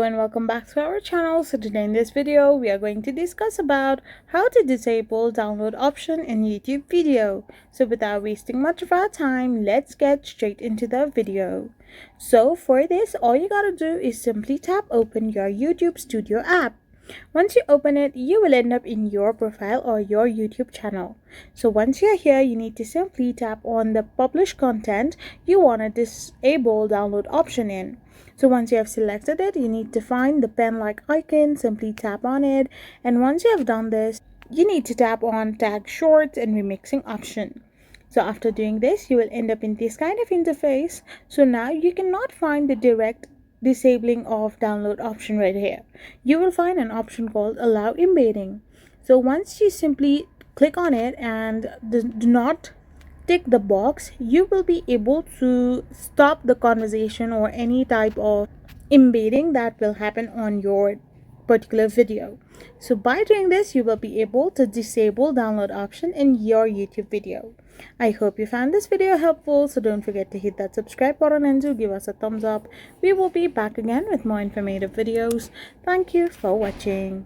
And welcome back to our channel. So today in this video we are going to discuss about how to disable download option in YouTube video. So without wasting much of our time, let's get straight into the video. So for this, all you gotta do is simply tap open your YouTube Studio app. Once you open it, you will end up in your profile or your YouTube channel. So once you're here, you need to simply tap on the publish content you want to disable download option in. So once you have selected it, you need to find the pen-like icon, simply tap on it, and once you have done this, you need to tap on tag shorts and remixing option. So after doing this, you will end up in this kind of interface. So now you cannot find the direct disabling of download option right here. You will find an option called allow embedding. So once you simply click on it and do not tick the box, you will be able to stop the conversation or any type of embedding that will happen on your particular video. So by doing this, you will be able to disable download option in your YouTube video. I hope you found this video helpful, so don't forget to hit that subscribe button and do give us a thumbs up. We will be back again with more informative videos. Thank you for watching.